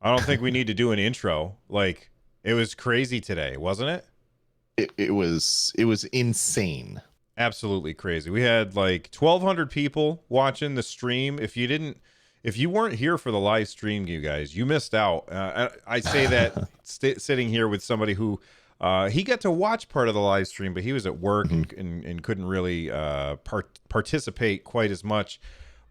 I don't think we need to do an intro. Like, it was crazy today, wasn't it? It was insane. Absolutely crazy. We had like 1,200 people watching the stream. If you weren't here for the live stream, you guys, you missed out. I say that sitting here with somebody who he got to watch part of the live stream, but he was at work Mhm. and couldn't really participate quite as much.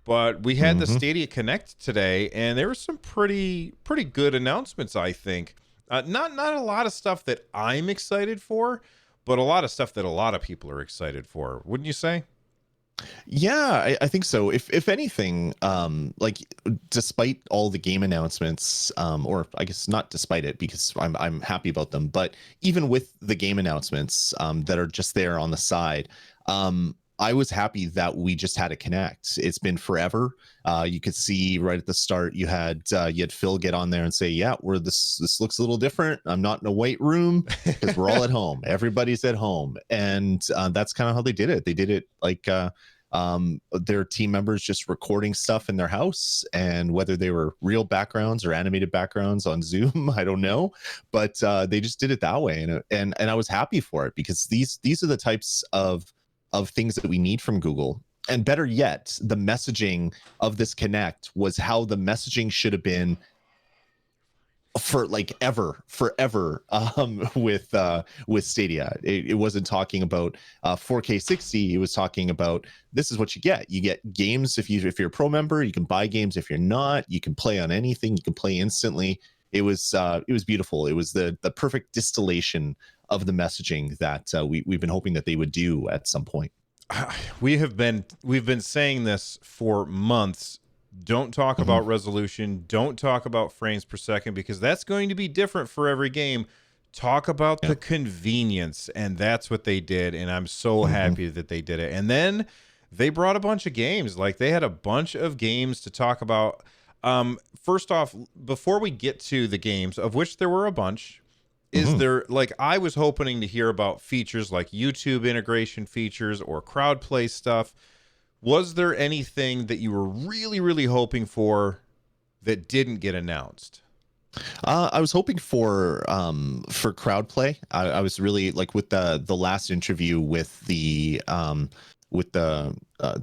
But we had the Mhm. Stadia Connect today, and there were some pretty good announcements. I think not a lot of stuff that I'm excited for, but a lot of stuff that a lot of people are excited for. Wouldn't you say? Yeah, I think so. If anything, like despite all the game announcements, or I guess not despite it because I'm happy about them, but even with the game announcements that are just there on the side, I was happy that we just had a connect. It's been forever. You could see right at the start you had Phil get on there and say, "Yeah, we're this looks a little different. I'm not in a white room because we're all at home. Everybody's at home," and that's kind of how they did it. They did it like. Their team members just recording stuff in their house, and whether they were real backgrounds or animated backgrounds on Zoom, I don't know, but they just did it that way, and I was happy for it because these are the types of things that we need from Google. And better yet, the messaging of this Connect was how the messaging should have been for like forever with Stadia. It wasn't talking about 4K 60. It was talking about this is what you get. You get games if you're a pro member, you can buy games. If you're not, you can play on anything. You can play instantly. It was beautiful. It was the perfect distillation of the messaging that we've been hoping that they would do at some point. We've been saying this for months. Don't talk Mhm. about resolution. Don't talk about frames per second because that's going to be different for every game. Talk about Yeah. the convenience, and that's what they did. And I'm so Mhm. happy that they did it. And then they brought a bunch of games. Like they had a bunch of games to talk about. First off, before we get to the games, of which there were a bunch, is Mhm. there like I was hoping to hear about features like YouTube integration features or crowd play stuff. Was there anything that you were really hoping that didn't get announced? I was hoping for crowd play. I was really like with the last interview with the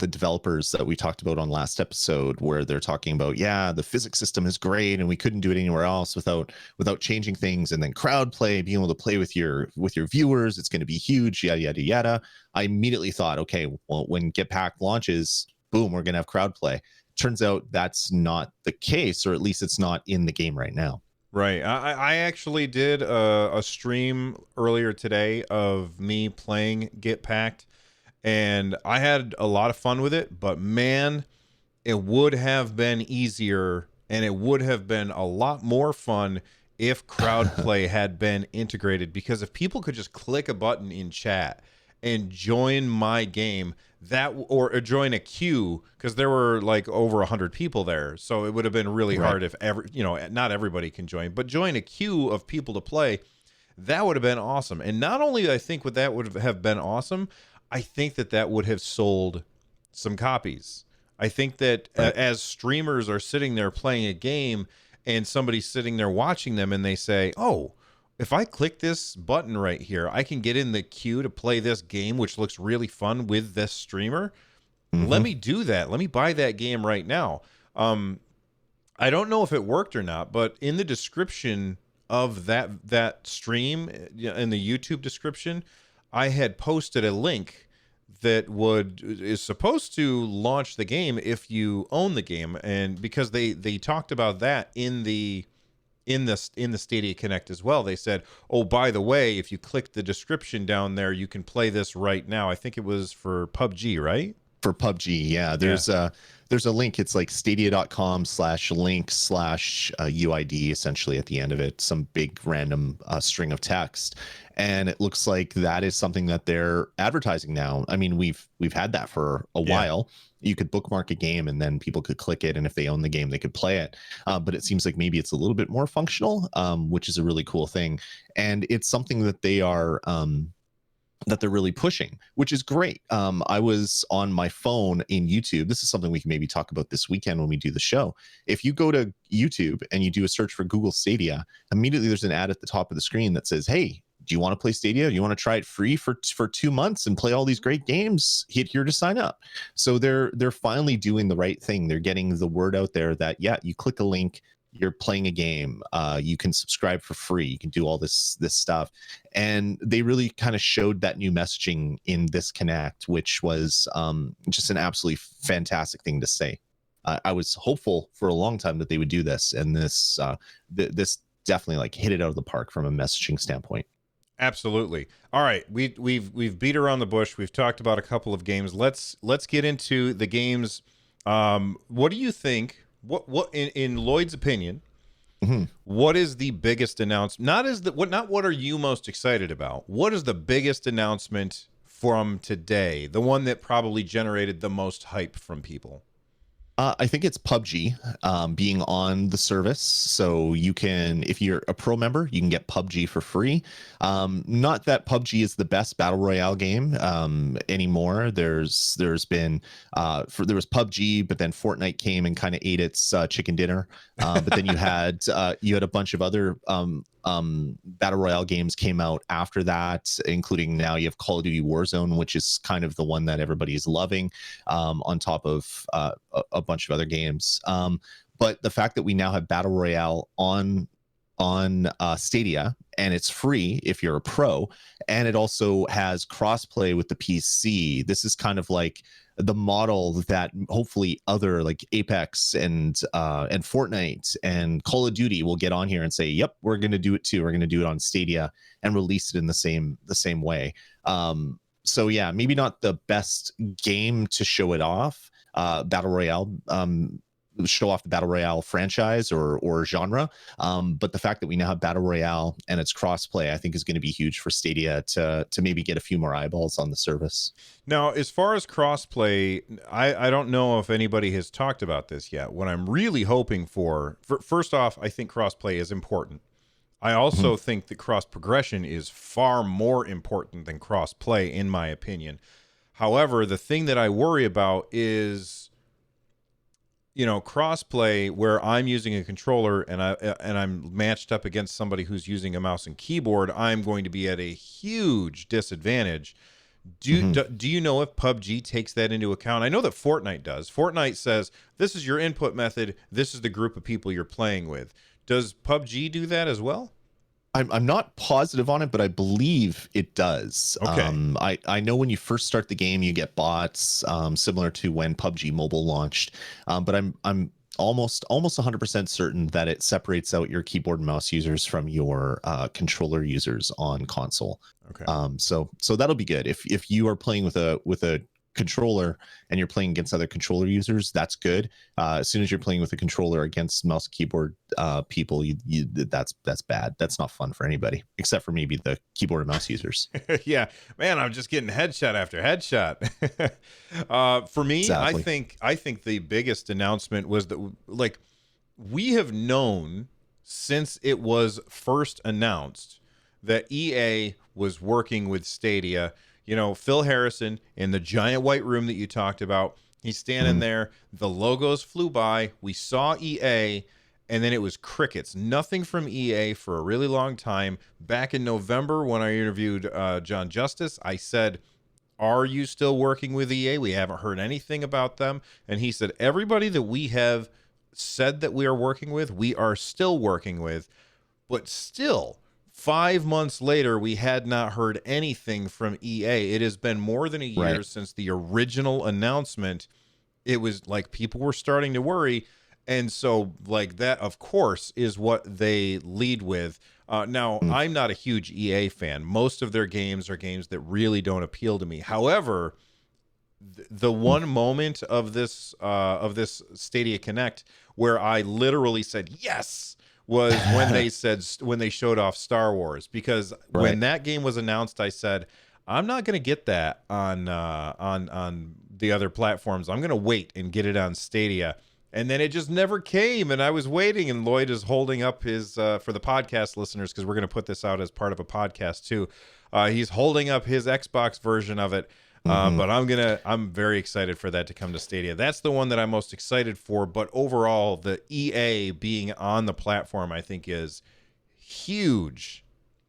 developers that we talked about on last episode, where they're talking about, yeah, the physics system is great and we couldn't do it anywhere else without changing things, and then crowd play, being able to play with your viewers, it's going to be huge, yada yada yada. I immediately thought, okay, well, when Get Pack launches, boom, we're going to have crowd play. Turns out that's not the case, or at least it's not in the game right now. Right. I actually did a stream earlier today of me playing Get Packed, and I had a lot of fun with it. But man, it would have been easier and it would have been a lot more fun if crowd play had been integrated, because if people could just click a button in chat and join my game, that or join a queue, because there were like over 100 people there, so it would have been really Right. hard if not everybody can join, but join a queue of people to play. That would have been awesome. And not only I think would that would have been awesome, I think that that would have sold some copies. I think that Right. as streamers are sitting there playing a game and somebody's sitting there watching them and they say, "Oh, if I click this button right here, I can get in the queue to play this game, which looks really fun with this streamer. Let Hmm. me do that. Let me buy that game right now." Um, I don't know if it worked or not, but in the description of that stream, in the YouTube description, I had posted a link that would is supposed to launch the game if you own the game, and because they talked about that in the Stadia Connect as well. They said, "Oh, by the way, if you click the description down there, you can play this right now." I think it was for PUBG, right? For PUBG, yeah, Yeah. there's a link. It's like stadia.com/link/UID essentially at the end of it, some big random string of text. And it looks like that is something that they're advertising now. I mean, we've had that for a Yeah. while. You could bookmark a game and then people could click it, and if they own the game, they could play it. But it seems like maybe it's a little bit more functional, which is a really cool thing. And it's something that they are that they're really pushing, which is great. I was on my phone in YouTube. This is something we can maybe talk about this weekend when we do the show. If you go to YouTube and you do a search for Google Stadia, immediately there's an ad at the top of the screen that says, "Hey, do you want to play Stadia? Do you want to try it free for 2 months and play all these great games? Hit here to sign up." So they're finally doing the right thing. They're getting the word out there that, yeah, you click a link, you're playing a game, you can subscribe for free, you can do all this stuff. And they really kind of showed that new messaging in this Connect, which was just an absolutely fantastic thing to say. I was hopeful for a long time that they would do this, and this definitely like hit it out of the park from a messaging standpoint. Absolutely. All right, we've beat around the bush. We've talked about a couple of games. Let's get into the games. What do you think? What in Lloyd's opinion? Mhm. What is the biggest announcement? Not what are you most excited about? What is the biggest announcement from today? The one that probably generated the most hype from people. I think it's PUBG being on the service. So you can, if you're a pro member, you can get PUBG for free. Not that PUBG is the best battle royale game anymore. There's been there was PUBG, but then Fortnite came and kind of ate its chicken dinner. But then you had a bunch of other battle royale games came out after that, including now you have Call of Duty Warzone, which is kind of the one that everybody is loving, on top of a bunch of other games. But the fact that we now have battle royale on Stadia, and it's free if you're a pro, and it also has crossplay with the PC. This is kind of like the model that hopefully other like Apex and Fortnite and Call of Duty will get on here and say, "Yep, we're going to do it too. We're going to do it on Stadia and release it in the same way." So yeah, maybe not the best game to show it off, battle royale, show off the battle royale franchise or genre, but the fact that we now have battle royale and it's crossplay, I think is going to be huge for Stadia to maybe get a few more eyeballs on the service. Now, as far as crossplay, I don't know if anybody has talked about this yet. What I'm really hoping for first off, I think crossplay is important. I also think that cross progression is far more important than cross play, in my opinion. However, the thing that I worry about is, crossplay where I'm using a controller and I'm matched up against somebody who's using a mouse and keyboard. I'm going to be at a huge disadvantage. Do you know if PUBG takes that into account? I know that Fortnite does. Fortnite says this is your input method. This is the group of people you're playing with. Does PUBG do that as well? I'm not positive on it, but I believe it does. Okay. I know when you first start the game, you get bots, similar to when PUBG Mobile launched. But I'm almost 100% certain that it separates out your keyboard and mouse users from your controller users on console. Okay. So that'll be good. If you are playing with a controller and you're playing against other controller users, that's good. As soon as you're playing with a controller against mouse and keyboard people, that's bad. That's not fun for anybody except for maybe the keyboard and mouse users. Yeah, man, I'm just getting headshot after headshot. For me, Exactly. I think the biggest announcement was that, like, we have known since it was first announced that EA was working with Stadia. Phil Harrison in the giant white room that you talked about, he's standing there. The logos flew by. We saw EA, and then it was crickets. Nothing from EA for a really long time. Back in November, when I interviewed John Justice, I said, "Are you still working with EA? We haven't heard anything about them." And he said, "Everybody that we have said that we are working with, we are still working with." But still, 5 months later, we had not heard anything from EA. It has been more than a year Right. since the original announcement. It was like people were starting to worry. And so, like, that, of course, is what they lead with. Now, Mm. I'm not a huge EA fan. Most of their games are games that really don't appeal to me. However, the Mm. one moment of this Stadia Connect where I literally said yes was when they showed off Star Wars, because when Right. that game was announced, I said I'm not going to get that on the other platforms. I'm going to wait and get it on Stadia. and then it just never came, and I was waiting, and Lloyd is holding up his for the podcast listeners, because we're going to put this out as part of a podcast too. He's holding up his Xbox version of it. But I'm very excited for that to come to Stadia. That's the one that I'm most excited for. But overall, the EA being on the platform, I think, is huge.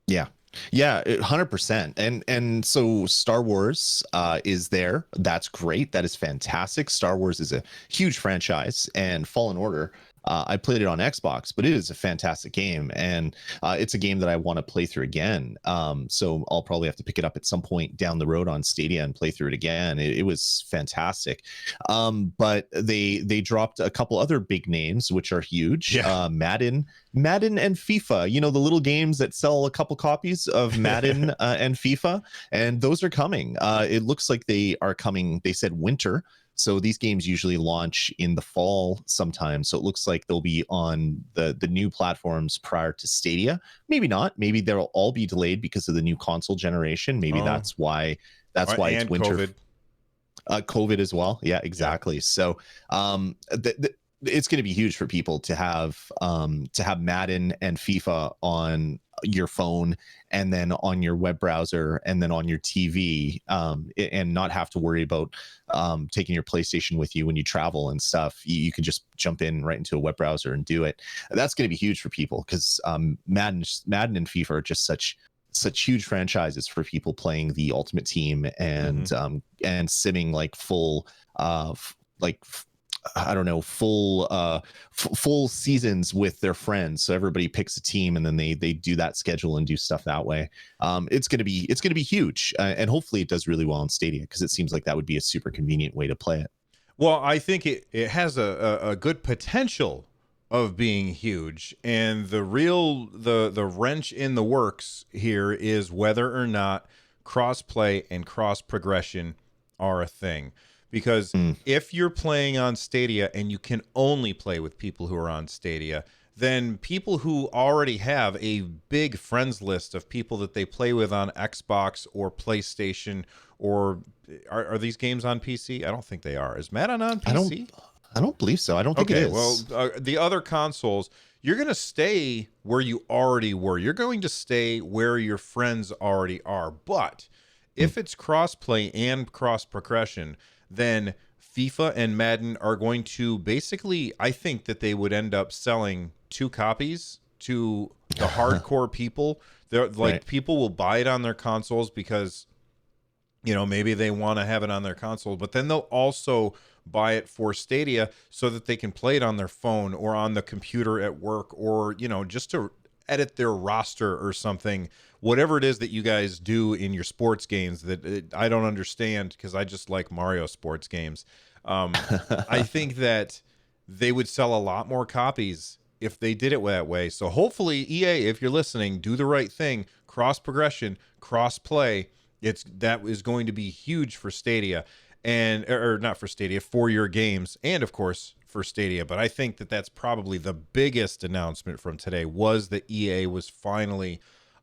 Yeah. Yeah, 100%. And so Star Wars is there. That's great. That is fantastic. Star Wars is a huge franchise, and Fallen Order, I played it on Xbox, but it is a fantastic game, and it's a game that I want to play through again. So I'll probably have to pick it up at some point down the road on Stadia and play through it again. It was fantastic. But they dropped a couple other big names, which are huge. Yeah. Madden and FIFA, you know, the little games that sell a couple copies of Madden and FIFA, and those are coming. It looks like they are coming. They said winter. So these games usually launch in the fall sometime. So it looks like they'll be on the new platforms prior to Stadia. Maybe not. Maybe they'll all be delayed because of the new console generation. Maybe that's why it's winter. COVID. COVID as well. Yeah, exactly. Yeah. So it's going to be huge for people to have Madden and FIFA on your phone, and then on your web browser, and then on your TV, and not have to worry about taking your PlayStation with you when you travel and stuff. You can just jump in right into a web browser and do it. That's going to be huge for people, because Madden and FIFA are just such huge franchises for people playing the Ultimate Team and simming like full I don't know, full seasons with their friends. So everybody picks a team, and then they do that schedule and do stuff that way. It's gonna be huge, and hopefully it does really well on Stadia, because it seems like that would be a super convenient way to play it. Well, I think it has a good potential of being huge, and the wrench in the works here is whether or not cross-play and cross-progression are a thing. Because if you're playing on Stadia and you can only play with people who are on Stadia, then people who already have a big friends list of people that they play with on Xbox or PlayStation, or are these games on PC? I don't think they are. Is Madden on PC? I don't believe so. I don't think it is. Well, the other consoles, you're going to stay where you already were. You're going to stay where your friends already are. But if it's cross-play and cross-progression, then FIFA and Madden are going to basically, I think that they would end up selling 2 copies to the hardcore people. They're like, right. People will buy it on their consoles because, you know, maybe they want to have it on their console, but then they'll also buy it for Stadia so that they can play it on their phone or on the computer at work, or, you know, just to edit their roster or something, whatever it is that you guys do in your sports games that I don't understand, because I just like Mario sports games. I think that they would sell a lot more copies if they did it that way. So hopefully, EA, if you're listening, do the right thing. Cross progression, cross play. That is going to be huge for Stadia, or not for Stadia, for your games, and of course for Stadia. But I think that that's probably the biggest announcement from today, was that EA was finally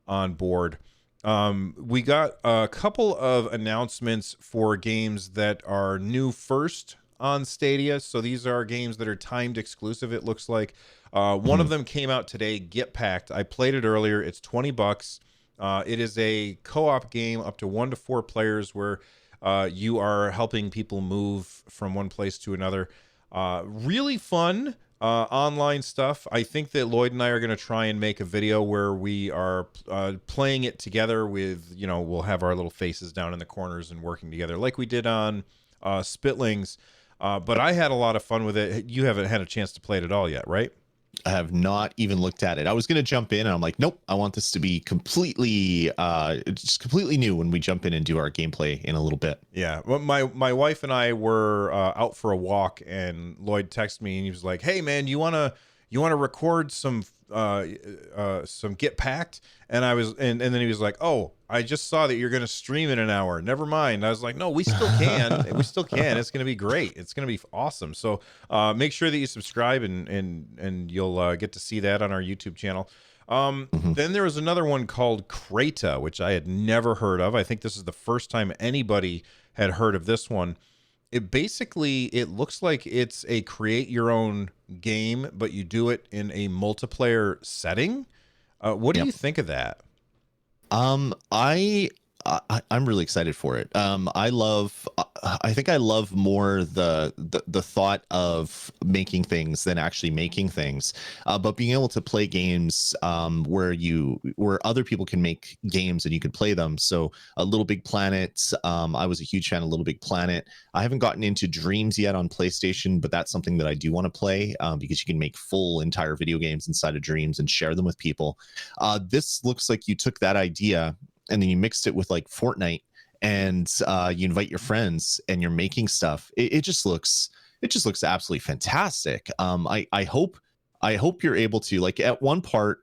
on board. We got a couple of announcements for games that are new first on Stadia. So these are games that are timed exclusive, it looks like. One of them came out today, Get Packed. I played it earlier. It's $20. It is a co-op game up to 1 to 4 players, where you are helping people move from one place to another. Really fun online stuff. I think that Lloyd and I are going to try and make a video where we are playing it together with, you know, we'll have our little faces down in the corners and working together like we did on Spitlings. But I had a lot of fun with it. You haven't had a chance to play it at all yet, right? I have not even looked at it. I was going to jump in, and I'm like, nope, I want this to be completely new when we jump in and do our gameplay in a little bit. Yeah. Well, my wife and I were out for a walk, and Lloyd texted me, and he was like, hey man, you want to record some Get Packed? And I was, and then he was like, oh, I just saw that you're going to stream in an hour. Never mind. I was like, no, we still can. We still can. It's going to be great. It's going to be awesome. So make sure that you subscribe, and you'll get to see that on our YouTube channel. Then there was another one called Crata, which I had never heard of. I think this is the first time anybody had heard of this one. it basically, it looks like it's a create your own game, but you do it in a multiplayer setting. What do Yep. you think of that? I'm really excited for it. I think I love more the thought of making things than actually making things. But being able to play games where other people can make games and you can play them. So a Little Big Planet. I was a huge fan of Little Big Planet. I haven't gotten into Dreams yet on PlayStation, but that's something that I do want to play because you can make full entire video games inside of Dreams and share them with people. This looks like you took that idea and then you mixed it with like Fortnite, and you invite your friends and you're making stuff. It just looks absolutely fantastic. I hope you're able to, like, at one part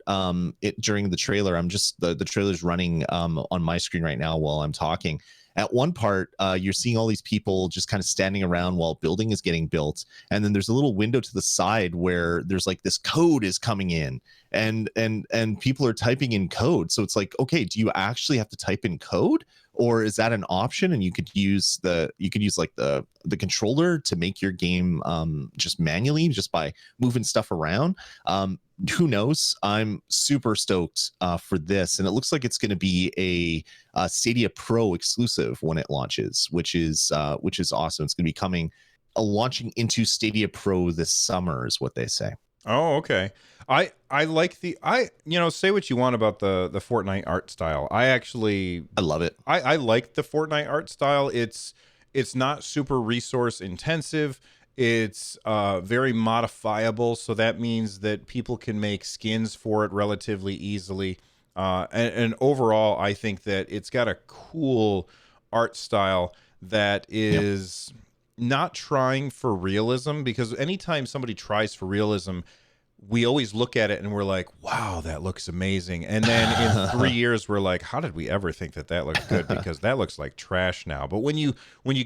it during the trailer. I'm just the trailer's running on my screen right now while I'm talking. At one part, you're seeing all these people just kind of standing around while building is getting built, and then there's a little window to the side where there's like this code is coming in, and people are typing in code. So it's like, okay, do you actually have to type in code, or is that an option and you could use like the controller to make your game just manually, just by moving stuff around? Who knows? I'm super stoked for this, and it looks like it's going to be a Stadia Pro exclusive when it launches, which is awesome. It's going to be coming launching into Stadia Pro this summer is what they say. Oh, okay. I like say what you want about the Fortnite art style. I love it. I like the Fortnite art style. It's not super resource intensive. It's very modifiable, so that means that people can make skins for it relatively easily. And overall, I think that it's got a cool art style that Yep. is not trying for realism, because anytime somebody tries for realism, we always look at it and we're like, wow, that looks amazing. And then in 3 years, we're like, how did we ever think that that looked good? Because that looks like trash now. But when you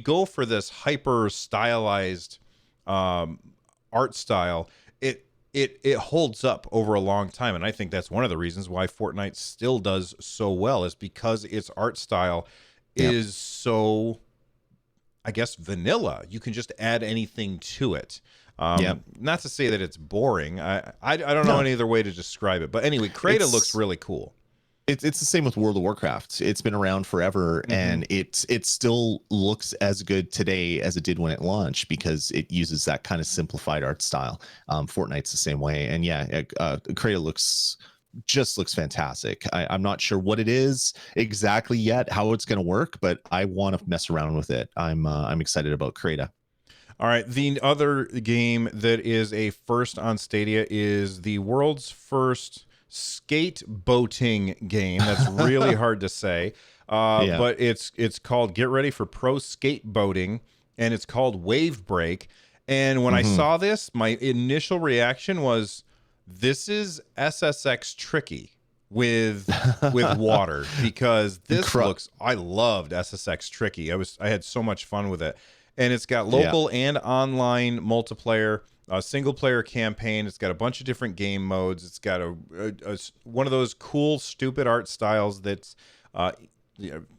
go for this hyper stylized art style, it holds up over a long time. And I think that's one of the reasons why Fortnite still does so well, is because its art style Yep. is so, I guess, vanilla. You can just add anything to it. Yep. Not to say that it's boring. I don't know No, any other way to describe it. But anyway, Krata looks it's really cool. it's the same with World of Warcraft. It's been around forever, Hmm. and it still looks as good today as it did when it launched because it uses that kind of simplified art style. Fortnite's the same way, and yeah, Crata looks fantastic. I'm not sure what it is exactly yet, how it's going to work, but I want to mess around with it. I'm excited about Crata. All right. The other game that is a first on Stadia is the world's first skate boating game. That's really hard to say. Yeah. But it's called Get Ready for Pro Skateboating, and it's called Wave Break. And when I Hmm. saw this, my initial reaction was, this is SSX tricky with water, because this looks, I loved SSX tricky. I had so much fun with it. And it's got Yeah. local and online multiplayer, a single player campaign. It's got a bunch of different game modes. It's got one of those cool, stupid art styles that's,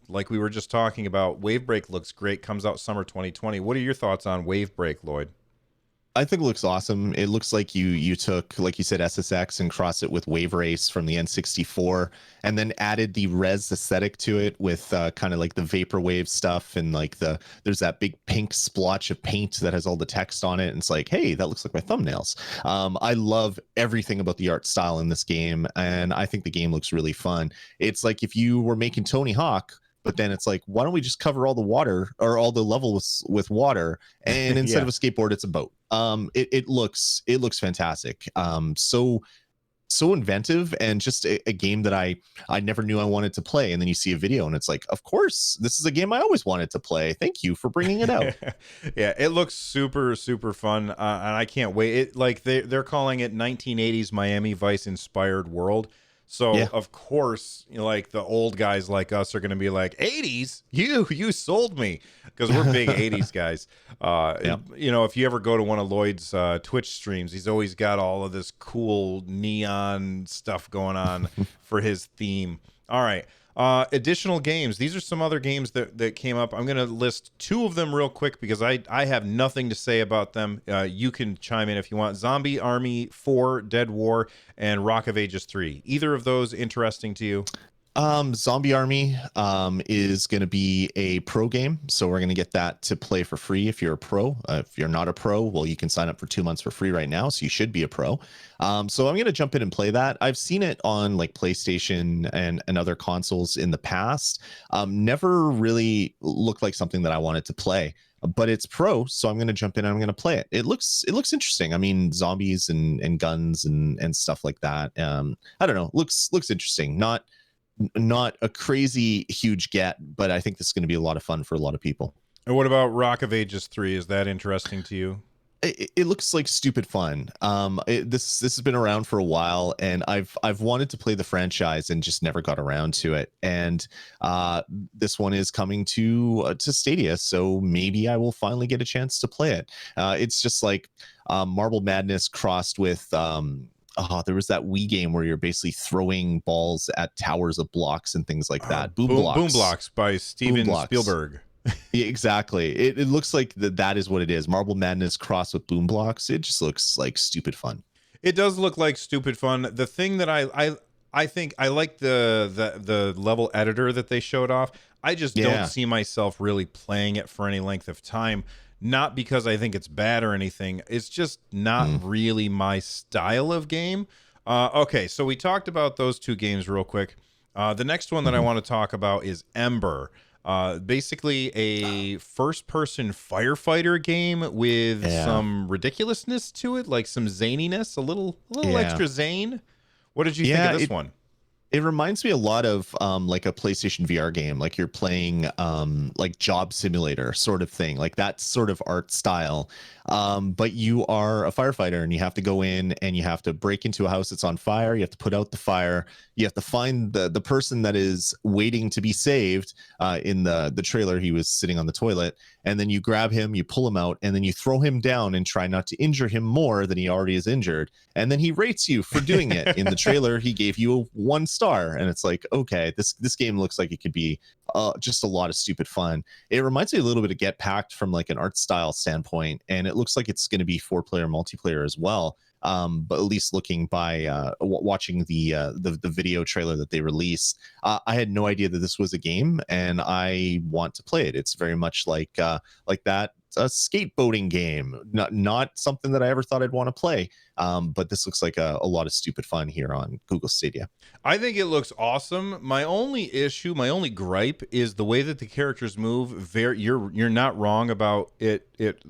like we were just talking about. Wavebreak looks great. Comes out summer 2020. What are your thoughts on Wavebreak, Lloyd? I think it looks awesome. It looks like you took, like you said, SSX and crossed it with Wave Race from the N64, and then added the res aesthetic to it with kind of like the vaporwave stuff, and like there's that big pink splotch of paint that has all the text on it, and it's like, hey, that looks like my thumbnails. I love everything about the art style in this game, and I think the game looks really fun. It's like if you were making Tony Hawk, but then it's like, why don't we just cover all the water or all the levels with water, and instead Yeah. of a skateboard, it's a boat. It looks fantastic. So inventive, and just a game that I never knew I wanted to play. And then you see a video and it's like, of course, this is a game I always wanted to play. Thank you for bringing it out. Yeah, it looks super super fun, and I can't wait. It, like, they're calling it 1980s Miami Vice inspired world. So Yeah. of course, like, the old guys like us are going to be like, 80s, you sold me, because we're big 80s guys. Yeah. If you ever go to one of Lloyd's Twitch streams, he's always got all of this cool neon stuff going on for his theme. All right. Additional games. These are some other games that came up. I'm going to list two of them real quick because I have nothing to say about them. You can chime in if you want. Zombie Army 4, Dead War, and Rock of Ages 3. Either of those interesting to you? Zombie Army is going to be a pro game, so we're going to get that to play for free if you're a pro. If you're not a pro, well, you can sign up for 2 months for free right now, so you should be a pro. So I'm going to jump in and play that. I've seen it on like PlayStation and other consoles in the past. Never really looked like something that I wanted to play. But it's pro, so I'm going to jump in and I'm going to play it. It looks interesting. I mean, zombies and guns and stuff like that. I don't know. Looks interesting. Not a crazy huge get, but I think this is going to be a lot of fun for a lot of people. And what about Rock of Ages 3? Is that interesting to you? It looks like stupid fun. This has been around for a while, and I've wanted to play the franchise and just never got around to it. And this one is coming to Stadia, so maybe I will finally get a chance to play it. It's just like Marble Madness crossed with there was that Wii game where you're basically throwing balls at towers of blocks and things like that. Boom Blocks by Steven Spielberg. Yeah, exactly. It looks like that is what it is. Marble Madness crossed with Boom Blocks. It just looks like stupid fun. It does look like stupid fun. The thing that I think I like the level editor that they showed off. I just don't see myself really playing it for any length of time. Not because I think it's bad or anything. It's just not really my style of game. Okay, so we talked about those two games real quick. The next one that I want to talk about is Ember. Basically a first-person firefighter game with some ridiculousness to it, like some zaniness, a little extra zane. What did you think of this one? It reminds me a lot of like a PlayStation VR game, like you're playing like Job Simulator sort of thing, like that sort of art style. But you are a firefighter and you have to go in and you have to break into a house that's on fire. You have to put out the fire. You have to find the person that is waiting to be saved. In the trailer, he was sitting on the toilet, and then you grab him, you pull him out, and then you throw him down and try not to injure him more than he already is injured. And then he rates you for doing it. In the trailer, he gave you a 1 star, and it's like, okay, this game looks like it could be just a lot of stupid fun. It reminds me a little bit of Get Packed from like an art style standpoint, and it looks like it's going to be 4-player multiplayer as well. But at least looking by watching the video trailer that they released, I had no idea that this was a game, and I want to play it. It's very much like that a skateboarding game, not something that I ever thought I'd want to play. But this looks like a lot of stupid fun here on Google Stadia. I think it looks awesome. My only gripe is the way that the characters move. You're not wrong about it. It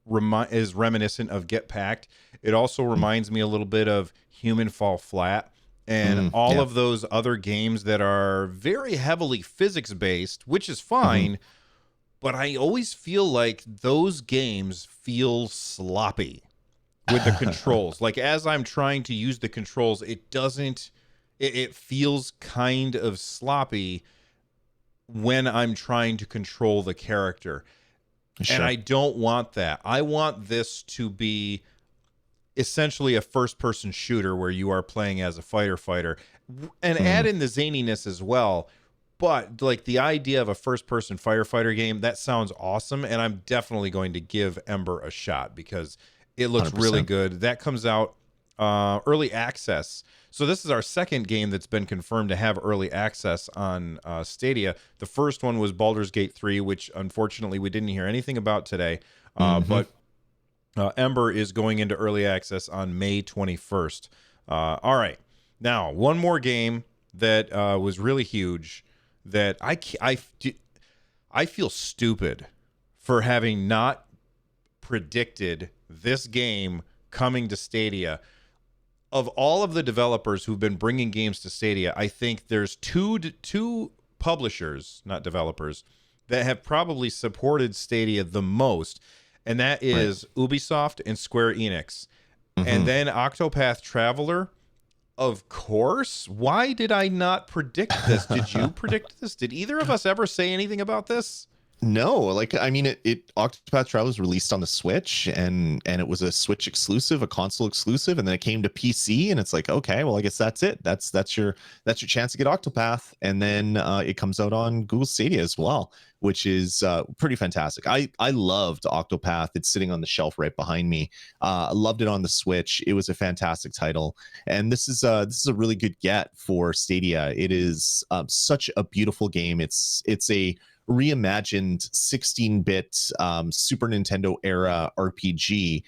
is reminiscent of Get Packed. It also reminds me a little bit of Human Fall Flat and all of those other games that are very heavily physics based, which is fine. But I always feel like those games feel sloppy with the controls. Like as I'm trying to use the controls, it feels kind of sloppy when I'm trying to control the character. Sure. And I don't want that. I want this to be essentially a first-person shooter where you are playing as a fighter and add in the zaniness as well. But like the idea of a first-person firefighter game, that sounds awesome, and I'm definitely going to give Ember a shot because it looks 100%. really good. That comes out early access. So this is our second game that's been confirmed to have early access on Stadia. The first one was Baldur's Gate 3, which unfortunately we didn't hear anything about today. But Ember is going into early access on May 21st. All right. Now, one more game that was really huge that I feel stupid for having not predicted this game coming to Stadia. Of all of the developers who've been bringing games to Stadia, I think there's two publishers, not developers, that have probably supported Stadia the most, and that is Ubisoft and Square Enix. And then Octopath Traveler, of course. Why did I not predict this? Did you predict this? Did either of us ever say anything about this? No, like I mean, it Octopath Traveler was released on the Switch, and it was a Switch exclusive, a console exclusive, and then it came to PC, and it's like, okay, well, I guess that's it. That's your chance to get Octopath, and then it comes out on Google Stadia as well, which is pretty fantastic. I loved Octopath. It's sitting on the shelf right behind me. I loved it on the Switch. It was a fantastic title, and this is a really good get for Stadia. It is such a beautiful game. It's a reimagined 16-bit Super Nintendo era RPG.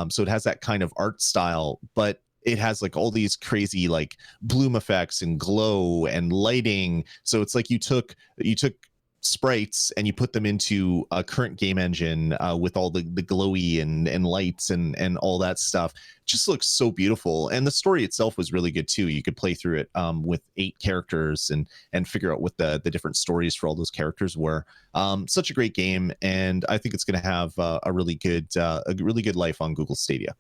So it has that kind of art style, but it has like all these crazy like bloom effects and glow and lighting. So it's like you took sprites and you put them into a current game engine with all the glowy and lights and all that stuff. Just looks so beautiful, and the story itself was really good too. You could play through it with 8 characters and figure out what the different stories for all those characters were. Such a great game, and I think it's going to have a really good life on Google Stadia.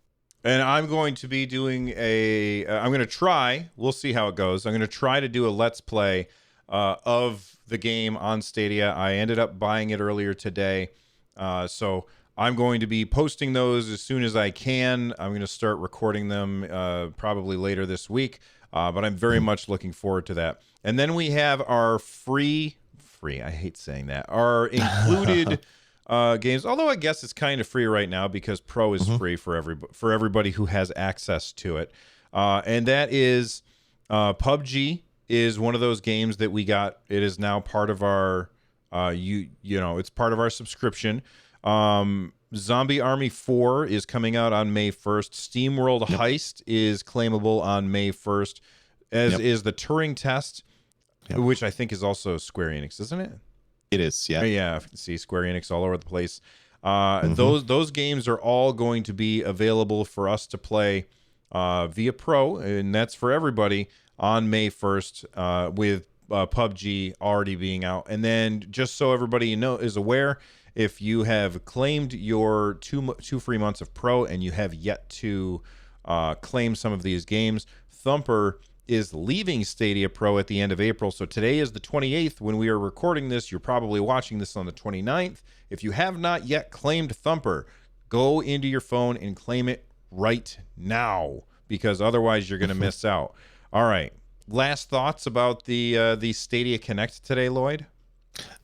And I'm going to be doing I'm going to try, we'll see how it goes. I'm going to try to do a Let's Play of the game on Stadia. I ended up buying it earlier today. So I'm going to be posting those as soon as I can. I'm going to start recording them probably later this week. But I'm very much looking forward to that. And then we have our free, I hate saying that, our included games. Although I guess it's kind of free right now because Pro is free for everybody who has access to it. And that is PUBG is one of those games that we got. It is now part of our it's part of our subscription. Zombie Army 4 is coming out on May 1st. SteamWorld Heist is claimable on May 1st, as is the Turing Test, which I think is also Square Enix, isn't it? It is, yeah. Yeah, I can see Square Enix all over the place. Those games are all going to be available for us to play via Pro, and that's for everybody on May 1st, with PUBG already being out. And then just so everybody is aware, if you have claimed your two free months of Pro and you have yet to claim some of these games, Thumper is leaving Stadia Pro at the end of April. So today is the 28th. When we are recording this, you're probably watching this on the 29th. If you have not yet claimed Thumper, go into your phone and claim it right now, because otherwise you're going to miss out. All right. Last thoughts about the Stadia Connect today, Lloyd?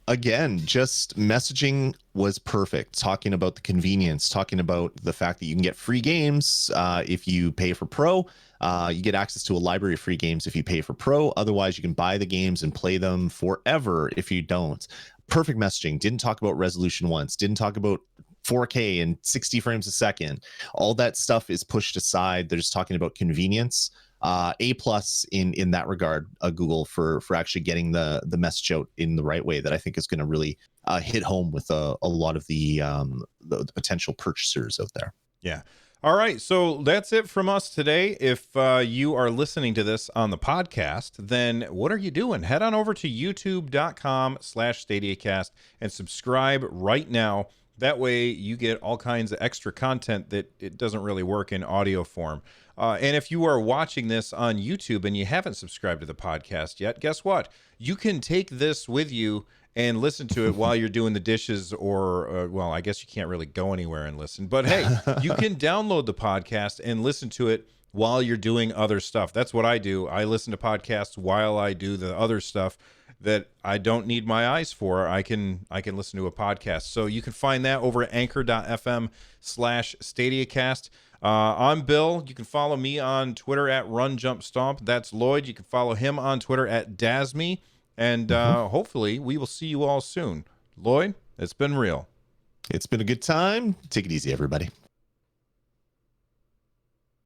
Again, just messaging was perfect. Talking about the convenience, talking about the fact that you can get free games if you pay for Pro. You get access to a library of free games if you pay for Pro. Otherwise, you can buy the games and play them forever if you don't. Perfect messaging. Didn't talk about resolution once. Didn't talk about 4K and 60 frames a second. All that stuff is pushed aside. They're just talking about convenience. A plus in that regard, Google for actually getting the message out in the right way that I think is going to really hit home with a lot of the potential purchasers out there. Yeah. All right. So that's it from us today. If you are listening to this on the podcast, then what are you doing? Head on over to youtube.com/StadiaCast and subscribe right now. That way you get all kinds of extra content that it doesn't really work in audio form. And if you are watching this on YouTube and you haven't subscribed to the podcast yet, guess what? You can take this with you and listen to it while you're doing the dishes, or, well, I guess you can't really go anywhere and listen. But hey, you can download the podcast and listen to it while you're doing other stuff. That's what I do. I listen to podcasts while I do the other stuff that I don't need my eyes for. I can listen to a podcast. So you can find that over at anchor.fm/StadiaCast. I'm Bill. You can follow me on Twitter at RunJumpStomp. That's Lloyd. You can follow him on Twitter at Dasme. And hopefully we will see you all soon. Lloyd, it's been real. It's been a good time. Take it easy, everybody.